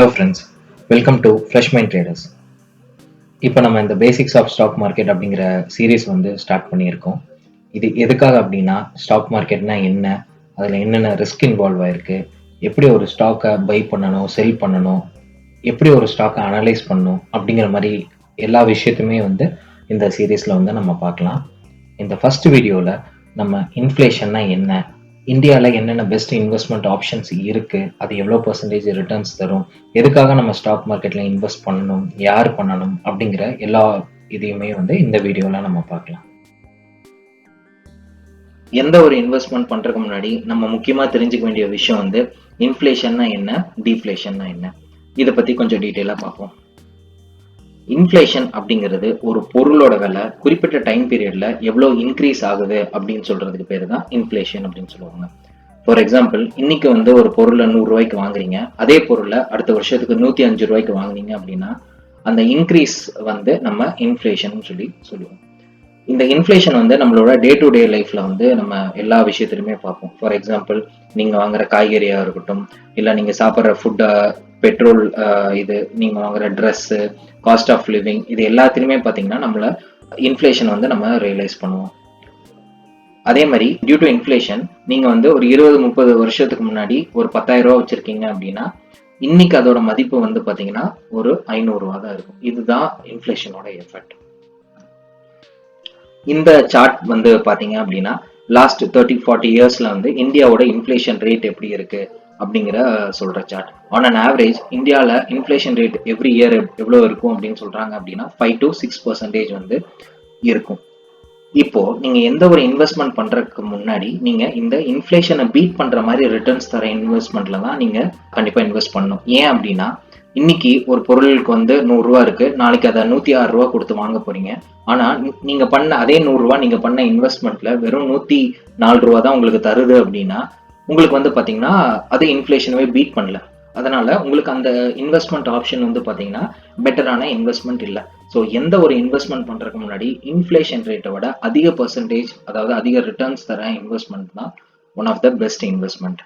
Hello friends, welcome to Fresh Mind Traders. இப்போ நம்ம இந்த பேசிக்ஸ் ஆஃப் ஸ்டாக் மார்க்கெட் அப்படிங்கிற சீரீஸ் ஸ்டார்ட் பண்ணியிருக்கோம். இது எதுக்காக அப்படின்னா ஸ்டாக் மார்க்கெட்னா என்ன, அதில் என்னென்ன ரிஸ்க் இன்வால்வ் ஆயிருக்கு, எப்படி ஒரு ஸ்டாக்கை பை பண்ணணும், செல் பண்ணணும், எப்படி ஒரு ஸ்டாக்கை அனலைஸ் பண்ணணும் அப்படிங்கிற மாதிரி எல்லா விஷயத்தையுமே இந்த சீரீஸில் நம்ம பார்க்கலாம். இந்த ஃபர்ஸ்ட் வீடியோவில் நம்ம இன்ஃப்ளேஷன்னா என்ன, இந்தியாவில் என்னென்ன பெஸ்ட் இன்வெஸ்ட்மெண்ட் ஆப்ஷன்ஸ் இருக்குது, அது எவ்வளோ பர்சன்டேஜ் ரிட்டர்ன்ஸ் தரும், எதுக்காக நம்ம ஸ்டாக் மார்க்கெட்டில் இன்வெஸ்ட் பண்ணணும், யார் பண்ணணும் அப்படிங்கிற எல்லா இதையுமே இந்த வீடியோவில் நம்ம பார்க்கலாம். எந்த ஒரு இன்வெஸ்ட்மெண்ட் பண்ணுறதுக்கு முன்னாடி நம்ம முக்கியமாக தெரிஞ்சுக்க வேண்டிய விஷயம் இன்ஃப்ளேஷன்னா என்ன, டீஃப்ளேஷன்னா என்ன, இதை பற்றி கொஞ்சம் டீட்டெயிலாக பார்ப்போம். இன்ஃப்ளேஷன் அப்படிங்கிறது ஒரு பொருளோட விலை குறிப்பிட்ட டைம் பீரியட்ல எவ்வளவு இன்க்ரீஸ் ஆகுது அப்படின்னு சொல்றதுக்கு பேரு தான் இன்ஃப்ளேஷன் அப்படின்னு சொல்லுவாங்க. ஃபார் எக்ஸாம்பிள், இன்னைக்கு ஒரு பொருளை 100 ரூபாய்க்கு வாங்குறீங்க, அதே பொருளை அடுத்த வருஷத்துக்கு 105 ரூபாய்க்கு வாங்குனீங்க அப்படின்னா அந்த இன்க்ரீஸ் நம்ம இன்ஃப்ளேஷன் சொல்லுவோம். இந்த இன்ஃப்ளேஷன் நம்மளோட டே டு டே லைஃப்ல நம்ம எல்லா விஷயத்திலுமே பார்ப்போம். ஃபார் எக்ஸாம்பிள், நீங்க வாங்குற காய்கறியா இருக்கட்டும், இல்ல நீங்க சாப்பிட்ற ஃபுட்டா, பெட்ரோல், இது நீங்க வாங்குற ட்ரெஸ், காஸ்ட் ஆஃப் லிவிங், இது எல்லாத்திலுமே பாத்தீங்கன்னா நம்மள இன்ஃப்ளேஷன் நம்ம ரியலைஸ் பண்ணுவோம். அதே மாதிரி டியூ டு இன்ஃப்ளேஷன் நீங்க ஒரு 20-30 வருஷத்துக்கு முன்னாடி ஒரு 10,000 ரூபாய் வச்சிருக்கீங்க அப்படின்னா இன்னைக்கு அதோட மதிப்பு பாத்தீங்கன்னா ஒரு 500 ரூபாய் தான் இருக்கும். இதுதான் இன்ஃப்ளேஷனோட எஃபெக்ட். இந்த சார்ட் பாத்தீங்க அப்படின்னா லாஸ்ட் 30-40 இயர்ஸ்ல இந்தியாவோட இன்ஃப்ளேஷன் ரேட் எப்படி இருக்கு அப்படிங்கிற சொல்ற சார்ட். ஆன் அன் ஆவரேஜ் இந்தியாவில் இன்ஃப்ளேஷன் ரேட் எவ்ரி இயர் எவ்வளோ இருக்கும் அப்படின்னு சொல்றாங்க அப்படின்னா 5 to 6% இருக்கும். இப்போ நீங்க எந்த ஒரு இன்வெஸ்ட்மெண்ட் பண்றதுக்கு முன்னாடி நீங்க இந்த இன்ஃப்ளேஷனை பீட் பண்ற மாதிரி ரிட்டர்ன்ஸ் தர இன்வெஸ்ட்மெண்ட்ல தான் நீங்க கண்டிப்பா இன்வெஸ்ட் பண்ணணும். ஏன் அப்படின்னா இன்னைக்கு ஒரு பொருளுக்கு 100 ரூபா இருக்கு, நாளைக்கு அதை 106 ரூபா கொடுத்து வாங்க போறீங்க. ஆனா நீங்க பண்ண அதே 100 ரூபா நீங்க பண்ண இன்வெஸ்ட்மெண்ட்ல வெறும் 104 ரூபா தான் உங்களுக்கு தருது அப்படின்னா உங்களுக்கு பாத்தீங்கன்னா அது இன்ஃப்ளேஷனவே பீட் பண்ணல. அதனால உங்களுக்கு அந்த இன்வெஸ்ட்மெண்ட் ஆப்ஷன் பாத்தீங்கன்னா பெட்டரான இன்வெஸ்ட்மெண்ட் இல்லை. ஸோ எந்த ஒரு இன்வெஸ்ட்மெண்ட் பண்றதுக்கு முன்னாடி இன்ஃப்ளேஷன் ரேட்டை விட அதிக பர்சன்டேஜ், அதாவது அதிக ரிட்டர்ன்ஸ் தர இன்வெஸ்ட்மெண்ட் தான் one of the best investment.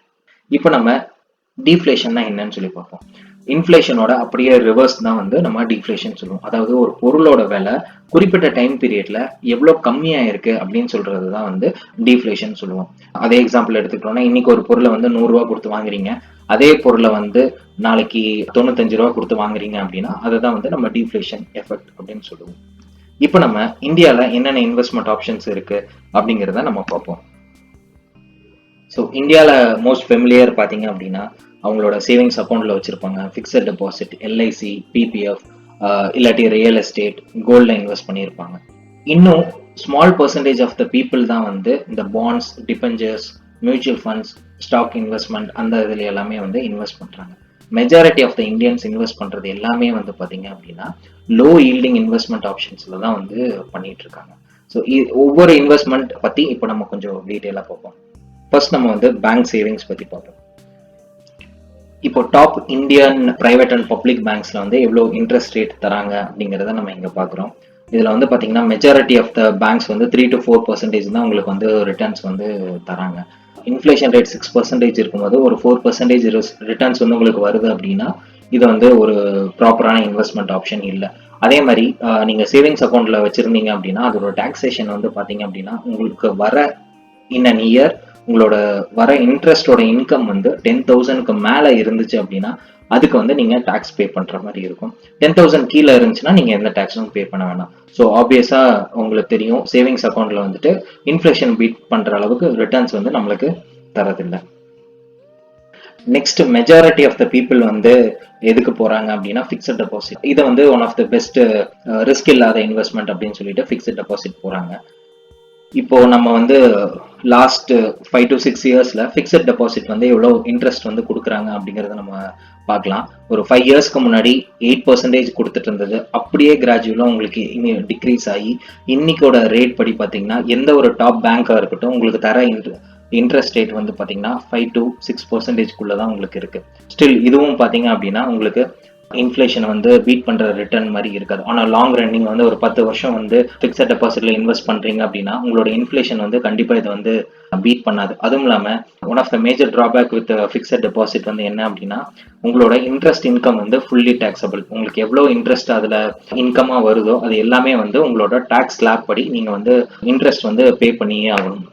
இப்போ நம்ம டீஃப்ளேஷன்னா என்னன்னு சொல்லி பார்ப்போம். இன்ஃப்ளேஷனோட அப்படியே ரிவர்ஸ் தான் நம்ம டீஃப்ளேஷன் சொல்லுவோம். அதாவது ஒரு பொருளோட விலை குறிப்பிட்ட டைம் பீரியட்ல எவ்வளவு கம்மியா இருக்கு அப்படின்னு சொல்றது தான் டீஃப்ளேஷன் சொல்லுவோம். அதே எக்ஸாம்பிள் எடுத்துக்கிட்டோம்னா இன்னைக்கு ஒரு பொருளை 100 ரூபா கொடுத்து வாங்குறீங்க, அதே பொருளை நாளைக்கு 95 ரூபா கொடுத்து வாங்குறீங்க அப்படின்னா அதுதான் நம்ம டீஃப்ளேஷன் எஃபெக்ட் அப்படின்னு சொல்லுவோம். இப்போ நம்ம இந்தியாவில் என்னென்ன இன்வெஸ்ட்மெண்ட் ஆப்ஷன்ஸ் இருக்கு அப்படிங்கிறத நம்ம பார்ப்போம். ஸோ இந்தியாவில் மோஸ்ட் ஃபெமிலியர் பார்த்தீங்க அப்படின்னா அவங்களோட சேவிங்ஸ் அக்கௌண்ட்ல வச்சிருப்பாங்க ஃபிக்ஸட் டெபாசிட், எல்ஐசி, பிபிஎஃப், இல்லாட்டி ரியல் எஸ்டேட், கோல்ட்ல இன்வெஸ்ட் பண்ணியிருப்பாங்க. இன்னும் small percentage of the people தான் இந்த bonds, debentures, mutual funds, stock investment அந்த இதுல எல்லாமே இன்வெஸ்ட் பண்றாங்க. Majority of the Indians invest பண்றது எல்லாமே பாத்தீங்க அப்படின்னா லோ ஈல்டிங் இன்வெஸ்ட்மெண்ட் ஆப்ஷன்ஸ்ல தான் பண்ணிட்டு இருக்காங்க. ஸோ ஒவ்வொரு இன்வெஸ்ட்மெண்ட் பத்தி இப்போ நம்ம கொஞ்சம் டீட்டெயிலா பார்ப்போம். ஃபர்ஸ்ட் நம்ம பேங்க் சேவிங்ஸ் பத்தி பார்ப்போம். இப்போ top Indian private and public பேங்க்ஸ்ல எவ்வளவு இன்ட்ரெஸ்ட் ரேட் தராங்க அப்படிங்கறத நம்ம இங்க பாக்குறோம். இதுல பாத்தீங்கன்னா majority of the banks 3 to 4% தான் உங்களுக்கு ரிட்டர்ன்ஸ் தராங்க. இன்ஃப்ளேஷன் ரேட் 6% இருக்கும்போது ஒரு 4% ரிட்டர்ன்ஸ் உங்களுக்கு வருது அப்படின்னா இது ஒரு ப்ராப்பரான இன்வெஸ்ட்மெண்ட் ஆப்ஷன் இல்லை. அதே மாதிரி நீங்க சேவிங்ஸ் அக்கௌண்ட்ல வச்சிருந்தீங்க அப்படின்னா அதோட டாக்ஸேஷன் பாத்தீங்க அப்படின்னா உங்களுக்கு வர இன் அன் இயர் உங்களோட வர இன்ட்ரெஸ்டோட இன்கம் 10,000க்கு மேல இருந்துச்சு அப்படின்னா அதுக்கு நீங்க டாக்ஸ் பே பண்ற மாதிரி இருக்கும். 10,000 கீழே இருந்துச்சுன்னா நீங்க எந்த டாக்ஸும் பே பண்ண வேணாம். ஸோ ஆப்வியஸா உங்களுக்கு தெரியும் சேவிங்ஸ் அக்கௌண்ட்ல இன்ஃப்ளேஷன் பீட் பண்ற அளவுக்கு ரிட்டர்ன்ஸ் நம்மளுக்கு தரதில்லை. Next majority of the people எதுக்கு போறாங்க அப்படின்னா ஃபிக்ஸட் டெபாசிட். இதை one of the best risk இல்லாத இன்வெஸ்ட்மெண்ட் அப்படின்னு சொல்லிட்டு ஃபிக்ஸட் டெபாசிட் போறாங்க. இப்போ நம்ம லாஸ்ட் 5 to 6 இயர்ஸ்ல ஃபிக்ஸட் டெபாசிட் எவ்வளவு இன்ட்ரெஸ்ட் கொடுக்குறாங்க அப்படிங்கறத நம்ம பார்க்கலாம். ஒரு 5 இயர்ஸ்க்கு முன்னாடி 8% கொடுத்துட்டு இருந்தது, அப்படியே கிராஜுவலா உங்களுக்கு டிக்ரீஸ் ஆகி இன்னைக்கோட ரேட் படி பாத்தீங்கன்னா எந்த ஒரு டாப் பேங்கா இருக்கட்டும் உங்களுக்கு தர இன்ட்ரெஸ்ட் ரேட் பாத்தீங்கன்னா 5 to 6% தான் உங்களுக்கு இருக்கு. ஸ்டில் இதுவும் பாத்தீங்க அப்படின்னா உங்களுக்கு இன்ஃப்ளேஷன் வந்து பீட் பண்ற ரிட்டர்ன் மாதிரி இருக்காது. ஆனா லாங் ரன் நீங்க வந்து ஒரு 10 வருஷம் வந்து ஃபிக்ஸட் டெபாசிட்ல இன்வெஸ்ட் பண்றீங்க அப்படின்னா உங்களோட இன்ஃப்ளேஷன் வந்து கண்டிப்பா இது வந்து பீட் பண்ணாது. அதுவும் இல்லாம one of the major drawback with fixed deposit வந்து என்ன அப்படின்னா உங்களோட இன்ட்ரெஸ்ட் இன்கம் வந்து ஃபுல்லி டாக்ஸபிள். உங்களுக்கு எவ்வளவு இன்ட்ரெஸ்ட் அதுல இன்கமா வருதோ அது எல்லாமே வந்து உங்களோட டாக்ஸ் ஸ்லாப் படி நீங்க வந்து இன்ட்ரெஸ்ட் வந்து பே பண்ணியே ஆகணும்.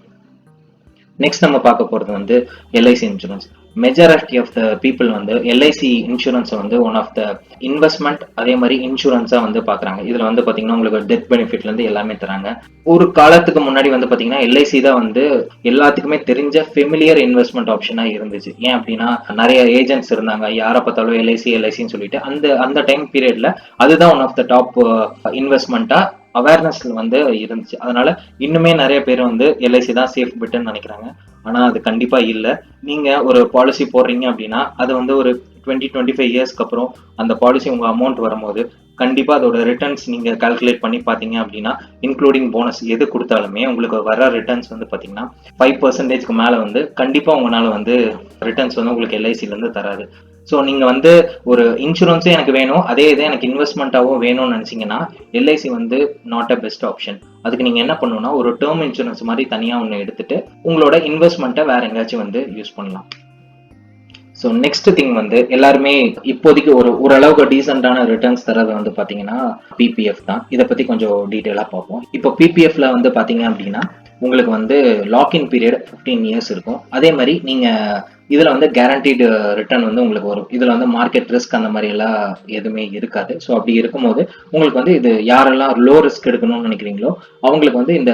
நெக்ஸ்ட் நம்ம பார்க்க போறது வந்து LIC insurance. Majority of the people வந்து எல்ஐசி இன்சூரன்ஸ் வந்து ஒன் ஆஃப் த இன்வெஸ்ட்மெண்ட் அதே மாதிரி இன்சூரன்ஸா வந்து பாக்குறாங்க. இதுல வந்து பாத்தீங்கன்னா உங்களுக்கு டெத் பெனிஃபிட்ல இருந்து எல்லாமே தராங்க. ஒரு காலத்துக்கு முன்னாடி வந்து பாத்தீங்கன்னா எல்ஐசி தான் வந்து எல்லாத்துக்குமே தெரிஞ்ச ஃபெமிலியர் இன்வெஸ்ட்மெண்ட் ஆப்ஷனா இருந்துச்சு. ஏன் அப்படின்னா நிறைய ஏஜென்ட்ஸ் இருந்தாங்க, யாரை பார்த்தாலும் எல்ஐசி எல்ஐசின்னு சொல்லிட்டு அந்த அந்த டைம் பீரியட்ல அதுதான் ஒன் ஆஃப் த டாப் இன்வெஸ்ட்மெண்ட்டா அவேர்னஸ் வந்து இருந்துச்சு. அதனால இன்னுமே நிறைய பேர் வந்து எல்ஐசி தான் சேஃப் பெட்னு நினைக்கிறாங்க. ஆனா அது கண்டிப்பா இல்ல. நீங்க ஒரு பாலிசி போடுறீங்க அப்படின்னா அது வந்து ஒரு 20-25 இயர்ஸ்க்கு அப்புறம் அந்த பாலிசி உங்க அமௌண்ட் வரும்போது கண்டிப்பா அதோட ரிட்டர்ன்ஸ் நீங்க கால்குலேட் பண்ணி பாத்தீங்க அப்படின்னா இன்க்ளூடிங் போனஸ் எது கொடுத்தாலுமே உங்களுக்கு வர ரிட்டர்ன்ஸ் வந்து பாத்தீங்கன்னா 5% மேல வந்து கண்டிப்பா உங்களால வந்து ரிட்டர்ன்ஸ் வந்து உங்களுக்கு எல்ஐசில இருந்து தராது. ஸோ நீங்க வந்து ஒரு இன்சூரன்ஸும் எனக்கு வேணும், அதே இதை எனக்கு இன்வெஸ்ட்மெண்ட்டாகவும் வேணும்னு நினைச்சீங்கன்னா எல்ஐசி வந்து நாட் அ பெஸ்ட் ஆப்ஷன். அதுக்கு நீங்க என்ன பண்ணணும்னா ஒரு டேர்ம் இன்சூரன்ஸ் மாதிரி தனியா ஒன்று எடுத்துட்டு உங்களோட இன்வெஸ்ட்மெண்ட்டை வேற எங்கேயாச்சும் வந்து யூஸ் பண்ணலாம். ஸோ நெக்ஸ்ட் திங் வந்து எல்லாருமே இப்போதைக்கு ஓரளவுக்கு டீசென்டான ரிட்டர்ன்ஸ் தரது வந்து பாத்தீங்கன்னா பிபிஎஃப் தான். இதை பத்தி கொஞ்சம் டீட்டெயிலா பார்ப்போம். இப்போ பிபிஎஃப்ல வந்து பாத்தீங்க அப்படின்னா உங்களுக்கு வந்து லாக்இன் பீரியட் 15 இயர்ஸ் இருக்கும். அதே மாதிரி நீங்க இதுல வந்து கேரண்டீடு ரிட்டர்ன் வந்து உங்களுக்கு வரும். இதுல வந்து மார்க்கெட் ரிஸ்க் அந்த மாதிரி எல்லாம் எதுவுமே இருக்காது. ஸோ அப்படி இருக்கும்போது உங்களுக்கு வந்து இது யாரெல்லாம் லோ ரிஸ்க் எடுக்கணும்னு நினைக்கிறீங்களோ அவங்களுக்கு வந்து இந்த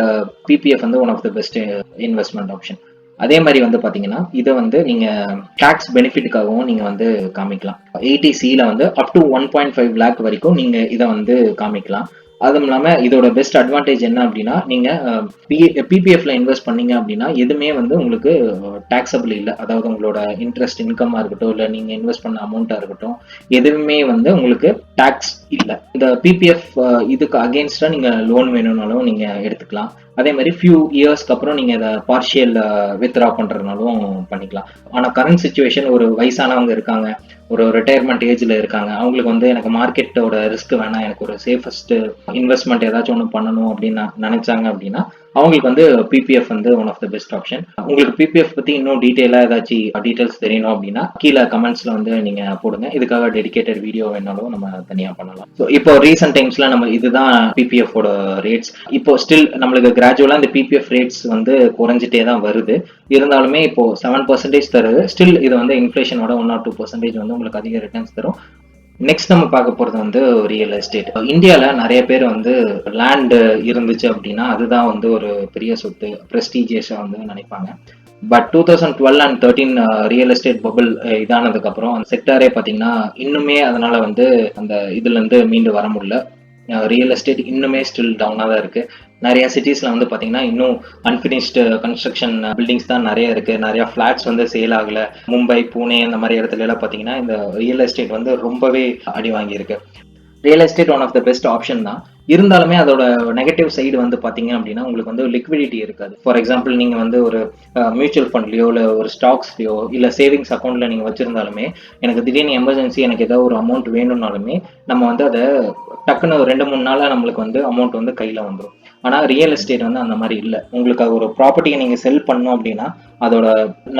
பிபிஎஃப் வந்து one of the best investment option. அதே மாதிரி வந்து பாத்தீங்கன்னா இதை வந்து நீங்க டாக்ஸ் பெனிஃபிட்டுக்காகவும் நீங்க வந்து காமிக்கலாம். 80Cல வந்து அப் டு 1.5 லேக் வரைக்கும் நீங்க இதை வந்து காமிக்கலாம். அதுவும் இல்லாம இதோட பெஸ்ட் அட்வான்டேஜ் என்ன அப்படின்னா நீங்க பிபிஎஃப்ல இன்வெஸ்ட் பண்ணீங்க அப்படின்னா எதுவுமே வந்து உங்களுக்கு டாக்ஸபிள் இல்லை. அதாவது உங்களோட இன்ட்ரெஸ்ட் இன்கமா இருக்கட்டும் இல்ல நீங்க இன்வெஸ்ட் பண்ண அமௌண்ட்டா இருக்கட்டும் எதுவுமே வந்து உங்களுக்கு டாக்ஸ் இல்லை. இந்த பிபிஎஃப் இதுக்கு அகேன்ஸ்டா நீங்க லோன் வேணும்னாலும் நீங்க எடுத்துக்கலாம். அதே மாதிரி ஃபியூ இயர்ஸ்க்கு அப்புறம் நீங்க இதை பார்ஷியல் வித்ரா பண்றதுனாலும் பண்ணிக்கலாம். ஆனா கரண்ட் சுச்சுவேஷன் ஒரு வயசானவங்க இருக்காங்க, ஒரு ரிட்டையர்மெண்ட் ஏஜ்ல இருக்காங்க, அவங்களுக்கு வந்து எனக்கு மார்க்கெட்டோட ரிஸ்க் வேணாம், எனக்கு ஒரு சேஃபஸ்ட் இன்வெஸ்ட்மெண்ட் ஏதாச்சும் ஒன்று பண்ணணும் அப்படின்னு நினைச்சாங்க அப்படின்னா அவங்களுக்கு வந்து பிபிஎஃப் வந்து one of the best option. உங்களுக்கு பிபிஎஃப் பத்தி இன்னும் டீட்டெயிலா ஏதாச்சும் டீடைல்ஸ் தெரியணும் அப்படின்னா கீழே கமெண்ட்ஸ்ல வந்து நீங்க போடுங்க. இதுக்காக டெடிகேட்டட் வீடியோ வேணாலும் நம்ம தனியா பண்ணலாம். ஸோ இப்போ ரீசெண்ட் டைம்ஸ்ல நம்ம இதுதான் பிபிஎஃப் ஓட ரேட்ஸ். இப்போ ஸ்டில் நம்மளுக்கு கிராஜுவலா இந்த பிபிஎஃப் ரேட்ஸ் வந்து குறைஞ்சிட்டே தான் வருது. இருந்தாலுமே இப்போ 7% தருது. ஸ்டில் இது வந்து இன்ஃபிளேஷனோட 1 or 2% வந்து உங்களுக்கு அதிக ரிட்டர்ன்ஸ் தரும். நெக்ஸ்ட் நம்ம பார்க்க போறது வந்து ரியல் எஸ்டேட். இந்தியால நிறைய பேர் வந்து லேண்ட் இருந்துச்சு அப்படின்னா அதுதான் வந்து ஒரு பெரிய சொத்து, பிரஸ்டீஜியஸா வந்து நினைப்பாங்க. But 2012 and 13 real estate bubble இதானதுக்கு அப்புறம் அந்த செக்டாரே பாத்தீங்கன்னா இன்னுமே அதனால வந்து அந்த இதுல இருந்து மீண்டு வர முடியல. ரியல் எஸ்டேட் இன்னுமே ஸ்டில் டவுனா தான் இருக்கு. நிறைய சிட்டிஸ்ல வந்து பாத்தீங்கன்னா இன்னும் அன்பினிஷ்டு கன்ஸ்ட்ரக்ஷன் பில்டிங்ஸ் தான் நிறைய இருக்கு. நிறைய பிளாட்ஸ் வந்து சேல் ஆகல. மும்பை, பூனே இந்த மாதிரி இடத்துல எல்லாம் பாத்தீங்கன்னா இந்த ரியல் எஸ்டேட் வந்து ரொம்பவே அடி வாங்கி இருக்கு. Real estate one of the best option தான். இருந்தாலுமே அதோட நெகட்டிவ் சைடு வந்து பாத்தீங்க அப்படின்னா உங்களுக்கு வந்து லிக்விடிட்டி இருக்காது. ஃபார் எக்ஸாம்பிள் நீங்க வந்து ஒரு மியூச்சுவல் ஃபண்ட்லயோ இல்ல ஒரு ஸ்டாக்ஸ்லயோ இல்ல சேவிங்ஸ் அக்கௌண்ட்ல நீங்க வச்சிருந்தாலுமே எனக்கு திடீர்னு எமர்ஜென்சி எனக்கு ஏதாவது ஒரு அமௌண்ட் வேணும்னாலுமே நம்ம வந்து அதை டக்குன்னு 2-3 நாளா நம்மளுக்கு வந்து அமௌண்ட் வந்து கையில வந்துடும். ஆனா ரியல் எஸ்டேட் வந்து அந்த மாதிரி இல்லை. உங்களுக்கு ஒரு ப்ராப்பர்ட்டியை நீங்க செல் பண்ணோம் அப்படின்னா அதோட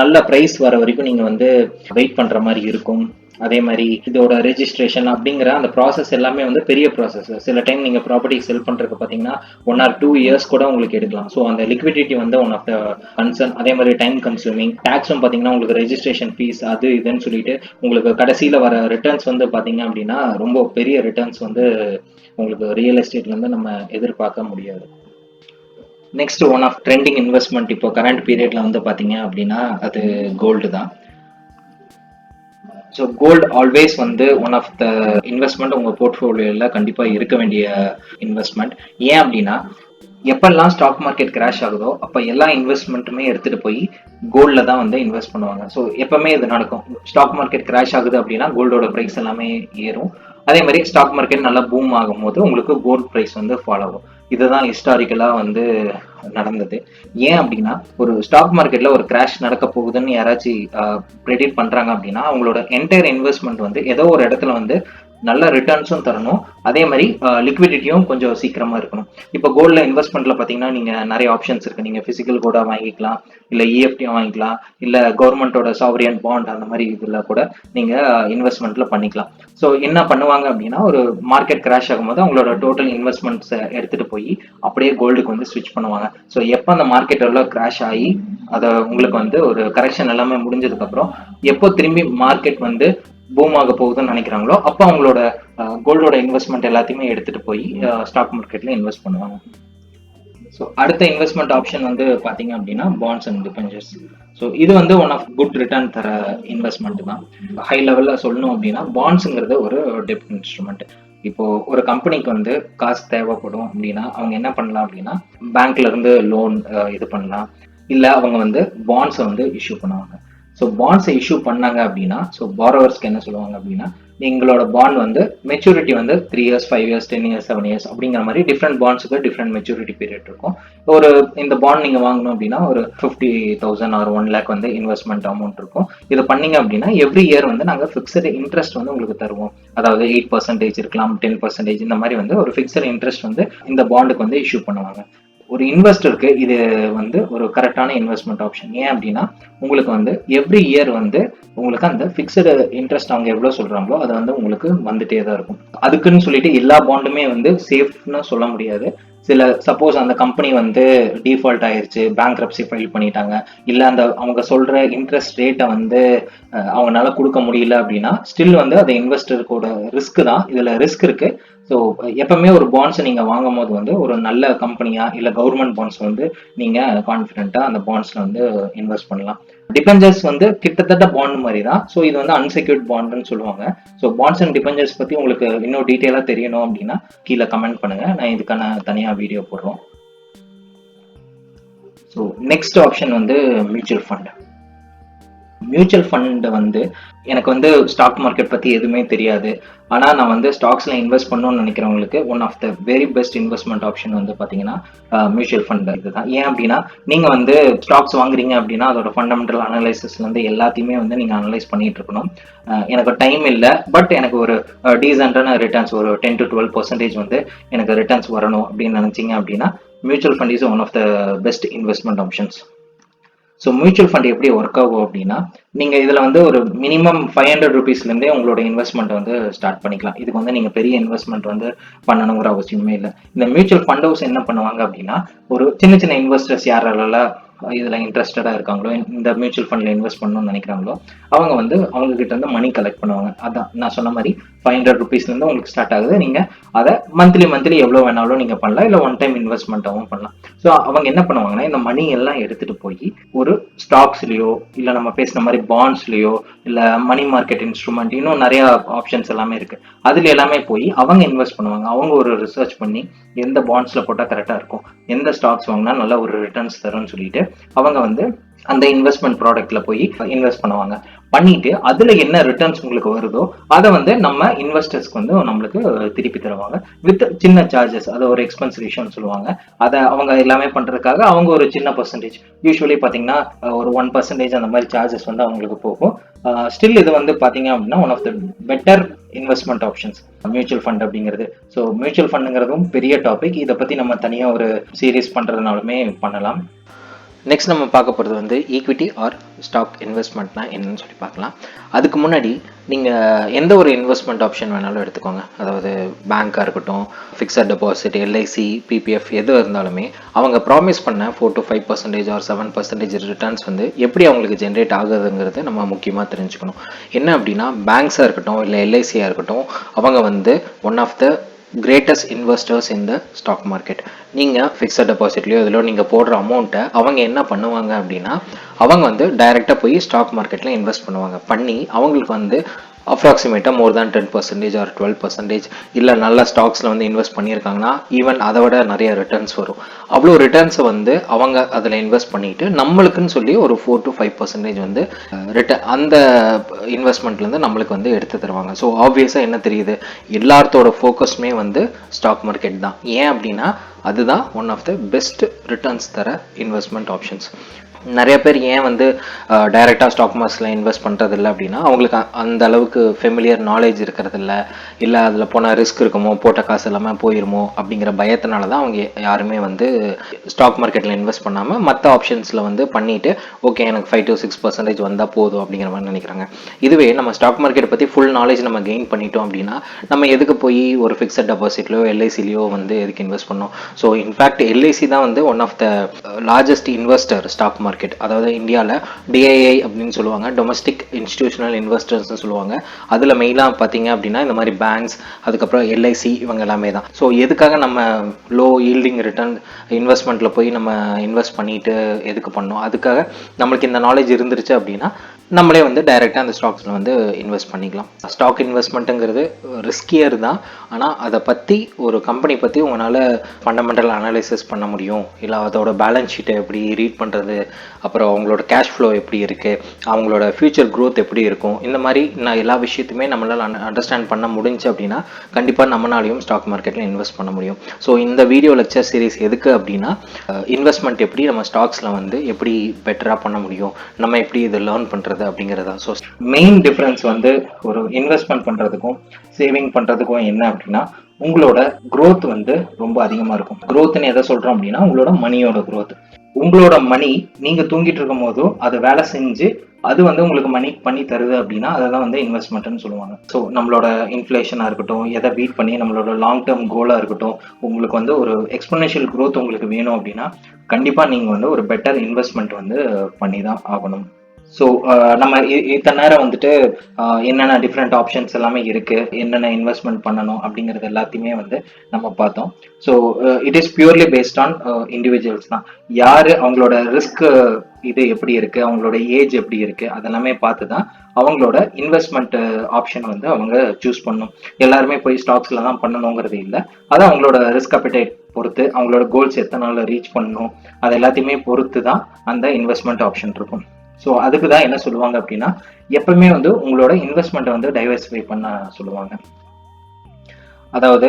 நல்ல பிரைஸ் வர வரைக்கும் நீங்க வந்து வெயிட் பண்ற மாதிரி இருக்கும். அதே மாதிரி இதோட ரெஜிஸ்ட்ரேஷன் அப்படிங்கிற அந்த ப்ராசஸ் எல்லாமே வந்து பெரிய ப்ராசஸ். சில டைம் நீங்க ப்ராப்பர்ட்டி செல் பண்றதுக்கு பாத்தீங்கன்னா 1 or 2 இயர்ஸ் கூட உங்களுக்கு எடுக்கலாம். ஸோ அந்த லிக்விடிட்டி வந்து ஒன் ஆஃப் த கன்சர்ன். அதே மாதிரி டைம் கன்சூமிங். டாக்ஸும் பாத்தீங்கன்னா உங்களுக்கு ரெஜிஸ்ட்ரேஷன் ஃபீஸ் அது இதுன்னு சொல்லிட்டு உங்களுக்கு கடைசியில வர ரிட்டர்ன்ஸ் வந்து பாத்தீங்க அப்படின்னா ரொம்ப பெரிய ரிட்டர்ன்ஸ் வந்து உங்களுக்கு ரியல் எஸ்டேட்ல இருந்து நம்ம எதிர்பார்க்க முடியாது. Next one of trending investment இப்போ கரண்ட் பீரியட்ல வந்து பாத்தீங்க அப்படின்னா அது கோல்டு தான். ஸோ கோல்டு ஆல்வேஸ் வந்து ஒன் ஆஃப் த இன்வெஸ்ட்மெண்ட் உங்க போர்ட்ஃபோலியோல கண்டிப்பா இருக்க வேண்டிய இன்வெஸ்ட்மெண்ட். ஏன் அப்படின்னா எப்பெல்லாம் ஸ்டாக் மார்க்கெட் கிராஷ் ஆகுதோ அப்ப எல்லா இன்வெஸ்ட்மெண்ட்டுமே எடுத்துட்டு போய் கோல்ட்ல தான் வந்து இன்வெஸ்ட் பண்ணுவாங்க. ஸோ எப்பவுமே இது நடக்கும். ஸ்டாக் மார்க்கெட் கிராஷ் ஆகுது அப்படின்னா கோல்டோட பிரைஸ் எல்லாமே ஏறும். அதே மாதிரி ஸ்டாக் மார்க்கெட் நல்லா பூம் ஆகும் போது உங்களுக்கு கோல்ட் பிரைஸ் வந்து ஃபாலோ ஆகும். இதுதான் ஹிஸ்டாரிக்கலா வந்து நடந்தது. ஏன் அப்படின்னா ஒரு ஸ்டாக் மார்க்கெட்ல ஒரு கிராஷ் நடக்க போகுதுன்னு யாராச்சும் ப்ரெடிக்ட் பண்றாங்க அப்படின்னா அவங்களோட என்டையர் இன்வெஸ்ட்மெண்ட் வந்து ஏதோ ஒரு இடத்துல வந்து நல்ல ரிட்டர்ன்ஸும் தரணும், அதே மாதிரி லிக்விடிட்டியும் கொஞ்சம் சீக்கிரமா இருக்கணும். இப்போ கோல்டில் இன்வெஸ்ட்மெண்ட்ல பார்த்தீங்கன்னா நீங்கள் நிறைய ஆப்ஷன்ஸ் இருக்கு. நீங்கள் பிசிக்கல் கோல்டாக வாங்கிக்கலாம், இல்லை இஎஃப்டியும் வாங்கிக்கலாம், இல்லை கவர்மெண்டோட சாவரியன் பாண்ட் அந்த மாதிரி இதில் கூட நீங்கள் இன்வெஸ்ட்மெண்ட்ல பண்ணிக்கலாம். ஸோ என்ன பண்ணுவாங்க அப்படின்னா, ஒரு மார்க்கெட் கிராஷ் ஆகும்போது அவங்களோட டோட்டல் இன்வெஸ்ட்மெண்ட்ஸை எடுத்துட்டு போய் அப்படியே கோல்டுக்கு வந்து ஸ்விட்ச் பண்ணுவாங்க. ஸோ எப்போ அந்த மார்க்கெட் எல்லாம் கிராஷ் ஆகி அதை உங்களுக்கு வந்து ஒரு கரெக்ஷன் எல்லாமே முடிஞ்சதுக்கு அப்புறம் எப்போ திரும்பி மார்க்கெட் வந்து பூம் ஆக போகுதுன்னு நினைக்கிறாங்களோ அப்போ அவங்களோட கோல்டோட இன்வெஸ்ட்மெண்ட் எல்லாத்தையுமே எடுத்துட்டு போய் ஸ்டாக் மார்க்கெட்ல இன்வெஸ்ட் பண்ணுவாங்க. ஸோ அடுத்த இன்வெஸ்ட்மெண்ட் ஆப்ஷன் வந்து பார்த்தீங்க அப்படின்னா பாண்ட்ஸ் அண்ட் டிபெஞ்சர்ஸ். ஸோ இது வந்து ஒன் ஆஃப் குட் ரிட்டர்ன் தர இன்வெஸ்ட்மெண்ட் தான். ஹை லெவலில் சொல்லணும் அப்படின்னா பாண்ட்ஸுங்கிறது ஒரு டெப்ட் இன்ஸ்ட்ருமெண்ட். இப்போ ஒரு கம்பெனிக்கு வந்து காசு தேவைப்படும் அப்படின்னா அவங்க என்ன பண்ணலாம் அப்படின்னா பேங்க்ல இருந்து லோன் இது பண்ணலாம், இல்லை அவங்க வந்து பாண்ட்ஸை வந்து இஷ்யூ பண்ணுவாங்க. ஸோ பாண்ட்ஸை இஷ்யூ பண்ணாங்க அப்படின்னா ஸோ பாரோவர்ஸ்க்கு என்ன சொல்லுவாங்க அப்படின்னா, எங்களோட பாண்ட் வந்து மெச்சூரிட்டி வந்து 3 இயர்ஸ் 5 இயர்ஸ் 10 இயர்ஸ் 7 இயர்ஸ் அப்படிங்கிற மாதிரி டிஃப்ரெண்ட் பாண்ட்ஸுக்கு டிஃப்ரெண்ட் மெச்சூரிட்டி பீரியட் இருக்கும். ஒரு இந்த பாண்ட் நீங்கள் வாங்கணும் அப்படின்னா ஒரு 50,000 ஆர் 1 lakh வந்து இன்வெஸ்ட்மெண்ட் அமௌண்ட் இருக்கும். இதை பண்ணீங்க அப்படின்னா எவ்ரி இயர் வந்து நாங்கள் ஃபிக்ஸடு இன்ட்ரெஸ்ட் வந்து உங்களுக்கு தருவோம். அதாவது 8% இருக்கலாம், 10% இந்த மாதிரி வந்து ஒரு ஃபிக்ஸடு இன்ட்ரெஸ்ட் வந்து இந்த பாண்டுக்கு வந்து இஷ்யூ பண்ணுவாங்க. ஒரு இன்வெஸ்டருக்கு இது வந்து ஒரு கரெக்டான இன்வெஸ்ட்மெண்ட் ஆப்ஷன். ஏன் அப்படின்னா உங்களுக்கு வந்து எவ்ரி இயர் வந்து உங்களுக்கு அந்த ஃபிக்ஸடு இன்ட்ரெஸ்ட் அவங்க எவ்வளோ சொல்றாங்களோ அது வந்து உங்களுக்கு வந்துட்டே தான் இருக்கும். அதுக்குன்னு சொல்லிட்டு எல்லா பாண்டுமே வந்து சேஃப்னு சொல்ல முடியாது. சில சப்போஸ் அந்த கம்பெனி வந்து டிஃபால்ட் ஆயிருச்சு, பேங்க்ரப்சி ஃபைல் பண்ணிட்டாங்க, இல்லை அந்த அவங்க சொல்ற இன்ட்ரெஸ்ட் ரேட்டை வந்து அவங்களால கொடுக்க முடியல அப்படின்னா ஸ்டில் வந்து அது இன்வெஸ்டருக்கோட ரிஸ்க் தான். இதுல ரிஸ்க் இருக்கு. ஸோ எப்பவுமே ஒரு பாண்ட்ஸ் நீங்க வாங்கும் போது வந்து ஒரு நல்ல கம்பெனியா இல்லை கவர்மெண்ட் பாண்ட்ஸ் வந்து நீங்க கான்ஃபிடென்ட்டா அந்த பாண்ட்ஸ்ல வந்து இன்வெஸ்ட் பண்ணலாம். டிபெஞ்சர்ஸ் வந்து கிட்டத்தட்ட பாண்ட் மாதிரி தான். ஸோ இது வந்து அன்செக்யூர்ட் பாண்டுன்னு சொல்லுவாங்க. ஸோ பாண்ட்ஸ் அண்ட் டிபெஞ்சர்ஸ் பத்தி உங்களுக்கு இன்னும் டீட்டெயிலாக தெரியணும் அப்படின்னா கீழே கமெண்ட் பண்ணுங்க, நான் இதுக்கான தனியாக வீடியோ போடுறோம். ஸோ நெக்ஸ்ட் ஆப்ஷன் வந்து மியூச்சுவல் ஃபண்ட். மியூச்சுவல் ஃபண்ட் வந்து எனக்கு வந்து ஸ்டாக் மார்க்கெட் பற்றி எதுவுமே தெரியாது, ஆனால் நான் வந்து ஸ்டாக்ஸில் இன்வெஸ்ட் பண்ணணும்னு நினைக்கிறவங்களுக்கு one of the very best investment option வந்து பார்த்தீங்கன்னா மியூச்சுவல் ஃபண்ட் இதுதான். ஏன் அப்படின்னா நீங்கள் வந்து ஸ்டாக்ஸ் வாங்குறீங்க அப்படின்னா அதோட ஃபண்டமெண்டல் அனலைசிஸ்லேருந்து எல்லாத்தையுமே வந்து நீங்கள் அனலைஸ் பண்ணிட்டு இருக்கணும். எனக்கு டைம் இல்லை, பட் எனக்கு ஒரு டீசென்டான ரிட்டர்ன்ஸ் ஒரு 10 to 12% வந்து எனக்கு ரிட்டர்ன்ஸ் வரணும் அப்படின்னு நினச்சிங்க அப்படின்னா mutual fund is one of the best investment options. So mutual fund எப்படி ஒர்க் ஆகும் அப்படின்னா நீங்கள் இதில் வந்து ஒரு மினிமம் 500 rupeesலேருந்தே உங்களோட இன்வெஸ்ட்மெண்ட் வந்து ஸ்டார்ட் பண்ணிக்கலாம். இதுக்கு வந்து நீங்கள் பெரிய இன்வெஸ்ட்மெண்ட் வந்து பண்ணணுங்கிற அவசியமே இல்லை. இந்த மியூச்சுவல் ஃபண்ட் ஹவுஸ் என்ன பண்ணுவாங்க அப்படின்னா ஒரு சின்ன சின்ன இன்வெஸ்டர்ஸ் யாரெல்லாம் இதில் இன்ட்ரெஸ்டடாக இருக்காங்களோ, இந்த மியூச்சுவல் ஃபண்டில் இன்வெஸ்ட் பண்ணணும்னு நினைக்கிறாங்களோ அவங்க வந்து அவங்க கிட்ட இருந்து மணி கலெக்ட் பண்ணுவாங்க. அதான் நான் சொன்ன மாதிரி 500 rupeesலேருந்து உங்களுக்கு ஸ்டார்ட் ஆகுது. நீங்கள் அதை மந்த்லி எவ்வளோ வேணாலும் நீங்கள் பண்ணலாம், இல்லை ஒன் டைம் இன்வெஸ்ட்மெண்ட்டாகவும் பண்ணலாம். ஸோ அவங்க என்ன பண்ணுவாங்கன்னா இந்த மணி எல்லாம் எடுத்துட்டு போய் ஒரு ஸ்டாக்ஸ்லயோ இல்லை நம்ம பேசுன மாதிரி பாண்ட்ஸ்லயோ இல்லை மணி மார்க்கெட் இன்ஸ்ட்ருமெண்ட் இன்னும் நிறைய ஆப்ஷன்ஸ் எல்லாமே இருக்கு, அதுல எல்லாமே போய் அவங்க இன்வெஸ்ட் பண்ணுவாங்க. அவங்க ஒரு ரிசர்ச் பண்ணி எந்த பாண்ட்ஸ்ல போட்டால் கரெக்டாக இருக்கும், எந்த ஸ்டாக்ஸ் வாங்கினா நல்ல ஒரு ரிட்டர்ன்ஸ் தரும்னு சொல்லிட்டு அவங்க வந்து அந்த இன்வெஸ்ட்மெண்ட் ப்ராடக்ட்ல போய் இன்வெஸ்ட் பண்ணுவாங்க. பண்ணிட்டு அதுல என்ன ரிட்டர்ன்ஸ் உங்களுக்கு வருதோ அதை வந்து நம்ம இன்வெஸ்டர்ஸ்க்கு வந்து நம்மளுக்கு திருப்பி தருவாங்க வித் சின்ன சார்ஜஸ். அதை ஒரு எக்ஸ்பென்ஸ் ரேஷியோன்னு சொல்லுவாங்க. அதை அவங்க எல்லாமே பண்றதுக்காக அவங்க ஒரு சின்ன பர்சன்டேஜ், யூஸ்வலி பாத்தீங்கன்னா ஒரு 1% அந்த மாதிரி சார்ஜஸ் வந்து அவங்களுக்கு போகும். ஸ்டில் இது வந்து பாத்தீங்க அப்படின்னா one of the better investment options mutual fund அப்படிங்கிறது. ஸோ மியூச்சுவல் ஃபண்டுங்கிறதும் பெரிய டாபிக், இதை பத்தி நம்ம தனியா ஒரு சீரீஸ் பண்றதுனாலுமே பண்ணலாம். நெக்ஸ்ட் நம்ம பார்க்க போகிறது வந்து ஈக்விட்டி ஆர் ஸ்டாக் இன்வெஸ்ட்மெண்ட்னா என்னன்னு சொல்லி பார்க்கலாம். அதுக்கு முன்னாடி நீங்கள் எந்த ஒரு இன்வெஸ்ட்மெண்ட் ஆப்ஷன் வேணாலும் எடுத்துக்கோங்க. அதாவது பேங்காக இருக்கட்டும், ஃபிக்ஸட் டெபாசிட், எல்ஐசி, பிபிஎஃப் எது இருந்தாலுமே அவங்க ப்ராமிஸ் பண்ண 4 to 5% ஆர் 7% ரிட்டர்ன்ஸ் வந்து எப்படி அவங்களுக்கு ஜென்ரேட் ஆகுதுங்கிறது நம்ம முக்கியமாக தெரிஞ்சுக்கணும். என்ன அப்படின்னா பேங்க்ஸாக இருக்கட்டும் இல்லை எல்ஐசியாக இருக்கட்டும், அவங்க வந்து one of the greatest investors in the stock market. நீங்கள் ஃபிக்ஸட் டெபாசிட்லையோ இதில் நீங்கள் போடுற அமௌண்ட்டை அவங்க என்ன பண்ணுவாங்க அப்படின்னா அவங்க வந்து டைரெக்டாக போய் ஸ்டாக் மார்க்கெட்டில் இன்வெஸ்ட் பண்ணுவாங்க. பண்ணி அவங்களுக்கு வந்து அப்ராக்சிமேட்டாக மோர் தேன் 10% ஆர் 12% இல்லை நல்ல ஸ்டாக்ஸில் வந்து இன்வெஸ்ட் பண்ணியிருக்காங்கன்னா ஈவன் அதை விட நிறைய ரிட்டர்ன்ஸ் வரும். அவ்வளோ ரிட்டர்ன்ஸை வந்து அவங்க அதில் இன்வெஸ்ட் பண்ணிட்டு நம்மளுக்குன்னு சொல்லி ஒரு 4 to 5% வந்து அந்த இன்வெஸ்ட்மெண்ட்லேருந்து நம்மளுக்கு வந்து எடுத்து தருவாங்க. ஸோ ஆப்வியஸாக என்ன தெரியுது, எல்லாத்தோட ஃபோக்கஸ்மே வந்து ஸ்டாக் மார்க்கெட் தான். ஏன் அப்படின்னா அதுதான் one of the best returns தர இன்வெஸ்ட்மெண்ட் ஆப்ஷன்ஸ். நிறைய பேர் ஏன் வந்து டைரெக்டாக ஸ்டாக் மார்க்கெட்டில் இன்வெஸ்ட் பண்ணுறதில்ல அப்படின்னா அவங்களுக்கு அந்த அளவுக்கு ஃபெமிலியர் நாலேஜ் இருக்கிறதில்ல, இல்லை அதில் போனால் ரிஸ்க் இருக்குமோ, போட்ட காசு எல்லாமே போயிருமோ அப்படிங்கிற பயத்தினால தான் அவங்க யாருமே வந்து ஸ்டாக் மார்க்கெட்டில் இன்வெஸ்ட் பண்ணாமல் மற்ற ஆப்ஷன்ஸில் வந்து பண்ணிவிட்டு ஓகே எனக்கு 5-6% வந்தால் போதும் அப்படிங்கிற மாதிரி நினைக்கிறாங்க. இதுவே நம்ம ஸ்டாக் மார்க்கெட்டை பற்றி ஃபுல் நாலேஜ் நம்ம கெயின் பண்ணிட்டோம் அப்படின்னா நம்ம எதுக்கு போய் ஒரு ஃபிக்ஸட் டெபாசிட்லையோ எல்ஐசிலையோ வந்து எதுக்கு இன்வெஸ்ட் பண்ணோம். ஸோ இன்ஃபேக்ட் எல்ஐசி தான் வந்து one of the largest investor stock market. அதாவது இந்தியாவில் டிஐஐ அப்படின்னு சொல்லுவாங்க, டொமஸ்டிக் இன்ஸ்டிடியூஷனல் இன்வெஸ்டர்ஸ்னு சொல்லுவாங்க. அதில் மெயினாக பார்த்தீங்க அப்படின்னா இந்த மாதிரி பேங்க்ஸ், அதுக்கப்புறம் எல்ஐசி, இவங்க எல்லாமே தான். ஸோ எதுக்காக நம்ம லோ ஈல்டிங் ரிட்டர்ன் இன்வெஸ்ட்மெண்ட்டில் போய் நம்ம இன்வெஸ்ட் பண்ணிட்டு எதுக்கு பண்ணோம்? அதுக்காக நம்மளுக்கு இந்த நாலேஜ் இருந்துருச்சு அப்படின்னா நம்மளே வந்து டைரெக்டாக அந்த ஸ்டாக்ஸில் வந்து இன்வெஸ்ட் பண்ணிக்கலாம். ஸ்டாக் இன்வெஸ்ட்மெண்ட்டுங்கிறது ரிஸ்கியர் தான், ஆனால் அதை பற்றி ஒரு கம்பெனி பற்றி உங்களால் ஃபண்டமெண்டல் அனாலிசிஸ் பண்ண முடியும், இல்லை அதோட பேலன்ஸ் ஷீட்டை எப்படி ரீட் பண்ணுறது, அப்புறம் அவங்களோட கேஷ் ஃப்ளோ எப்படி இருக்குது, அவங்களோட ஃபியூச்சர் க்ரோத் எப்படி இருக்கும், இந்த மாதிரி நான் எல்லா விஷயத்தையுமே நம்மளால் அண்டர்ஸ்டாண்ட் பண்ண முடிஞ்சு அப்படின்னா கண்டிப்பாக நம்மளாலையும் ஸ்டாக் மார்க்கெட்டில் இன்வெஸ்ட் பண்ண முடியும். ஸோ இந்த வீடியோ லெக்சர் சீரிஸ் எதுக்கு அப்படின்னா இன்வெஸ்ட்மெண்ட் எப்படி நம்ம ஸ்டாக்ஸில் வந்து எப்படி பெட்டராக பண்ண முடியும், நம்ம எப்படி இதை லேர்ன் பண்ணுறது அப்படிங்கிறதா. ஸோ மெயின் டிஃபரன்ஸ் வந்து ஒரு இன்வெஸ்ட்மெண்ட் பண்ணுறதுக்கும் சேவிங் பண்ணுறதுக்கும் என்ன அப்படின்னா உங்களோட growth வந்து ரொம்ப அதிகமாக இருக்கும். growthன்னு எதை சொல்கிறோம் அப்படின்னா உங்களோட மணியோட growth. உங்களோட மணி நீங்கள் தூங்கிட்டு இருக்கும் போதும் அது வேலை செஞ்சு அது வந்து உங்களுக்கு மணி பண்ணி தருது அப்படின்னா அதெல்லாம் வந்து இன்வெஸ்ட்மெண்ட்னு சொல்லுவாங்க. ஸோ நம்மளோட இன்ஃப்ளேஷனாக இருக்கட்டும், எதை பீட் பண்ணி நம்மளோட லாங் டேர்ம் கோலாக இருக்கட்டும், உங்களுக்கு வந்து ஒரு எக்ஸ்போனென்ஷியல் growth உங்களுக்கு வேணும் அப்படின்னா கண்டிப்பாக நீங்கள் வந்து ஒரு பெட்டர் இன்வெஸ்ட்மெண்ட் வந்து பண்ணி தான் ஆகணும். ஸோ நம்ம இத்தனை நேரம் வந்துட்டு என்னென்ன டிஃப்ரெண்ட் ஆப்ஷன்ஸ் எல்லாமே இருக்கு, என்னென்ன இன்வெஸ்ட்மெண்ட் பண்ணணும் அப்படிங்கிறது எல்லாத்தையுமே வந்து நம்ம பார்த்தோம். So it is purely based on individuals தான். யாரு அவங்களோட ரிஸ்க் இது எப்படி இருக்கு, அவங்களோட ஏஜ் எப்படி இருக்கு, அதெல்லாமே பார்த்து தான் அவங்களோட இன்வெஸ்ட்மெண்ட் ஆப்ஷன் வந்து அவங்க சூஸ் பண்ணணும். எல்லாருமே போய் ஸ்டாக்ஸ்ல தான் பண்ணணுங்கிறது இல்லை. அது அவங்களோட ரிஸ்க் அப்பிடைட் பொறுத்து, அவங்களோட கோல்ஸ் எத்தனை நாள்ல ரீச் பண்ணணும், அது எல்லாத்தையுமே பொறுத்து தான் அந்த இன்வெஸ்ட்மெண்ட் ஆப்ஷன் இருக்கும். ஸோ அதுக்கு தான் என்ன சொல்லுவாங்க அப்படின்னா எப்பவுமே வந்து உங்களோட இன்வெஸ்ட்மெண்ட்டை வந்து டைவர்சிஃபை பண்ண சொல்லுவாங்க. அதாவது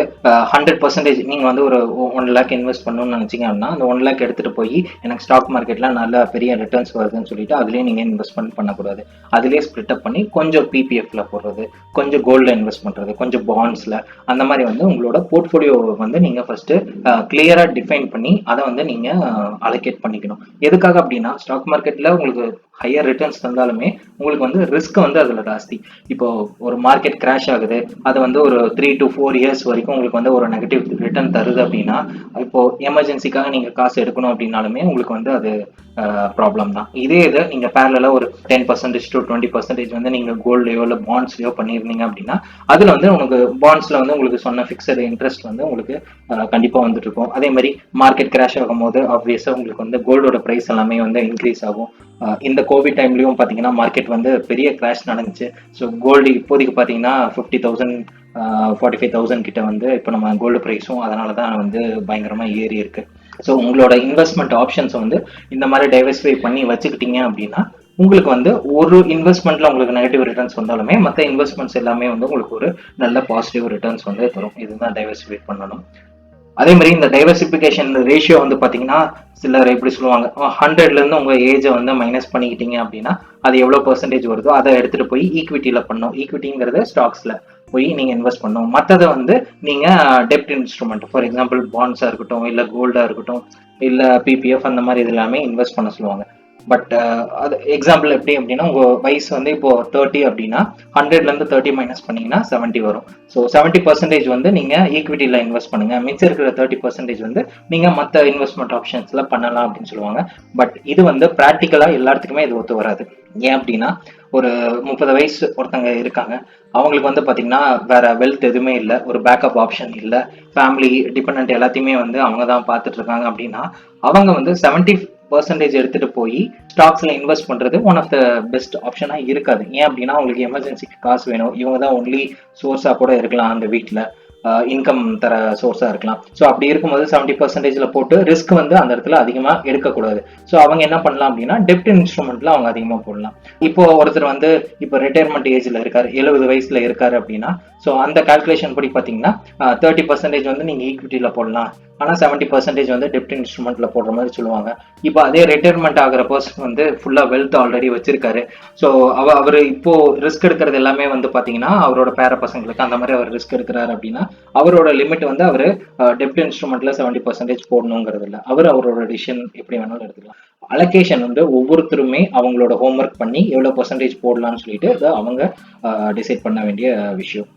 100% நீங்கள் வந்து ஒரு 1 lakh இன்வெஸ்ட் பண்ணணும்னு நினச்சிங்க அப்படின்னா அந்த 1 lakh எடுத்துகிட்டு போய் எனக்கு ஸ்டாக் மார்க்கெட்டில் நல்ல பெரிய ரிட்டர்ன்ஸ் வருதுன்னு சொல்லிட்டு அதுலேயே நீங்கள் இன்வெஸ்ட்மெண்ட் பண்ணக்கூடாது. அதுலேயே ஸ்ப்ளிட் அப் பண்ணி கொஞ்சம் பிபிஎஃப்ல போடுறது, கொஞ்சம் கோல்டில் இன்வெஸ்ட் பண்ணுறது, கொஞ்சம் பாண்ட்ஸில், அந்த மாதிரி வந்து உங்களோட போர்ட்ஃபோலியோவை வந்து நீங்கள் ஃபஸ்ட்டு கிளியராக டிஃபைன் பண்ணி அதை வந்து நீங்கள் அலோகேட் பண்ணிக்கணும். எதுக்காக அப்படின்னா ஸ்டாக் மார்க்கெட்டில் உங்களுக்கு ஹையர் ரிட்டர்ன்ஸ் தந்தாலுமே உங்களுக்கு வந்து ரிஸ்க் வந்து அதில் ஜாஸ்தி. இப்போ ஒரு மார்க்கெட் கிராஷ் ஆகுது, அது வந்து ஒரு 3 to 4 years வரைக்கும் உங்களுக்கு வந்து ஒரு நெகட்டிவ் ரிட்டர்ன் தருது அப்படின்னா இப்போ எமர்ஜென்சிக்காக நீங்கள் காசு எடுக்கணும் அப்படின்னாலுமே உங்களுக்கு வந்து அது ப்ராப்ளம் தான். இதே இதை நீங்கள் பேரலாக ஒரு 10% to 20% வந்து நீங்கள் கோல்ட்லையோ இல்லை பாண்ட்ஸ்லையோ பண்ணியிருந்தீங்க அப்படின்னா அதில் வந்து உங்களுக்கு பாண்ட்ஸில் வந்து உங்களுக்கு சொன்ன ஃபிக்ஸட் இன்ட்ரெஸ்ட் வந்து உங்களுக்கு கண்டிப்பாக வந்துட்டு இருக்கும். அதே மாதிரி மார்க்கெட் கிராஷ் ஆகும் போது ஆப்வியஸாக உங்களுக்கு வந்து கோல்டோட ப்ரைஸ் எல்லாமே வந்து இன்க்ரீஸ் ஆகும். இந்த கோவிட் டைம்லையும் பார்த்தீங்கன்னா மார்க்கெட் வந்து பெரிய கிராஷ் நடந்துச்சு. ஸோ கோல்டு இப்போதைக்கு பார்த்தீங்கன்னா 50,000 45,000 கிட்ட வந்து இப்போ நம்ம கோல்டு ப்ரைஸும் அதனால தான் வந்து பயங்கரமாக ஏறி இருக்கு. ஸோ உங்களோட இன்வெஸ்ட்மெண்ட் ஆப்ஷன்ஸை வந்து இந்த மாதிரி டைவர்சிஃபை பண்ணி வச்சுக்கிட்டீங்க அப்படின்னா உங்களுக்கு வந்து ஒரு இன்வெஸ்ட்மெண்ட்ல உங்களுக்கு நெகட்டிவ் ரிட்டர்ன்ஸ் வந்தாலுமே மற்ற இன்வெஸ்ட்மெண்ட்ஸ் எல்லாமே வந்து உங்களுக்கு ஒரு நல்ல பாசிட்டிவ் ரிட்டர்ன்ஸ் வந்து தரும். இதுதான் டைவர்சிஃபை பண்ணணும். அதே மாதிரி இந்த டைவர்சிபிகேஷன் ரேஷியோ வந்து பாத்தீங்கன்னா சிலர் எப்படி சொல்லுவாங்க, 100ல இருந்து உங்க ஏஜை வந்து மைனஸ் பண்ணிக்கிட்டீங்க அப்படின்னா அது எவ்வளவு பெர்சன்டேஜ் வருதோ அதை எடுத்துட்டு போய் ஈக்விட்டியில பண்ணும். ஈக்விட்டிங்கிறது ஸ்டாக்ஸ்ல போய் நீங்க இன்வெஸ்ட் பண்ணும். மற்றதை வந்து நீங்க டெப்ட் இன்ஸ்ட்ருமெண்ட், ஃபார் எக்ஸாம்பிள் பாண்ட்ஸா இருக்கட்டும், இல்ல கோல்டா இருக்கட்டும், இல்ல பிபிஎஃப், அந்த மாதிரி இது எல்லாமே இன்வெஸ்ட் பண்ண சொல்லுவாங்க. பட் அது எக்ஸாம்பிள் எப்படி அப்படின்னா உங்க வயசு வந்து இப்போ 30 அப்படின்னா 100ல இருந்து 30 மைனஸ் பண்ணீங்கன்னா 70 வரும். ஸோ 70% வந்து நீங்க ஈக்விட்டியில இன்வெஸ்ட் பண்ணுங்க, மிச்சம் இருக்கிற 30% வந்து நீங்க மற்ற இன்வெஸ்ட்மெண்ட் ஆப்ஷன்ஸ்ல பண்ணலாம் அப்படின்னு சொல்லுவாங்க. பட் இது வந்து பிராக்டிக்கலா எல்லாத்துக்குமே இது ஒத்து வராது. ஏன் அப்படின்னா ஒரு 30 வயசு ஒருத்தங்க இருக்காங்க, அவங்களுக்கு வந்து பாத்தீங்கன்னா வேற வெல்த் எதுவுமே இல்லை, ஒரு பேக்கப் ஆப்ஷன் இல்லை, ஃபேமிலி டிபெண்ட் எல்லாத்தையுமே வந்து அவங்க தான் பார்த்துட்டு இருக்காங்க அப்படின்னா அவங்க வந்து 70% எடுத்துட்டு போய் ஸ்டாக்ஸ்ல இன்வெஸ்ட் பண்றது ஒன் ஆஃப் த பெஸ்ட் ஆப்ஷனா இருக்காது. ஏன் அப்படின்னா அவங்களுக்கு எமர்ஜென்சிக்கு காசு வேணும், இவங்க தான் ஒன்லி சோர்ஸா கூட இருக்கலாம், அந்த வீட்டில் இன்கம் தர சோர்ஸா இருக்கலாம். ஸோ அப்படி இருக்கும்போது 70%ல போட்டு ரிஸ்க் வந்து அந்த இடத்துல அதிகமா எடுக்கக்கூடாது. ஸோ அவங்க என்ன பண்ணலாம் அப்படின்னா டெப்ட் இன்ஸ்ட்ருமெண்ட்ல அவங்க அதிகமா போடலாம். இப்போ ஒருத்தர் வந்து இப்போ ரிட்டையர்மெண்ட் ஏஜ்ல இருக்காரு, 70 வயசுல இருக்காரு அப்படின்னா ஸோ அந்த கால்குலேஷன் படி பார்த்தீங்கன்னா 30% வந்து நீங்க ஈக்விட்டியில போடலாம், ஆனால் 70% வந்து டெப்ட் இன்ஸ்ட்ருமெண்ட்ல போடுற மாதிரி சொல்லுவாங்க. இப்போ அதே ரிட்டையர்மெண்ட் ஆகிற பர்சன் வந்து ஃபுல்லாக வெல்த் ஆல்ரெடி வச்சிருக்காரு. ஸோ அவர் இப்போ ரிஸ்க் எடுக்கிறது எல்லாமே வந்து பார்த்தீங்கன்னா அவரோட பேர பசங்களுக்கு அந்த மாதிரி அவர் ரிஸ்க் எடுக்கிறாரு அப்படின்னா அவரோட லிமிட் வந்து அவர் டெப்ட் இன்ஸ்ட்ருமெண்ட்ல 70% போடணுங்கிறது இல்லை. அவரோட டிசிஷன் எப்படி வேணாலும் எடுத்துக்கலாம். அலோகேஷன் வந்து ஒவ்வொருத்தருமே அவங்களோட ஹோம்ஒர்க் பண்ணி எவ்வளோ பர்சன்டேஜ் போடலாம்னு சொல்லிட்டு அதை அவங்க டிசைட் பண்ண வேண்டிய விஷயம்.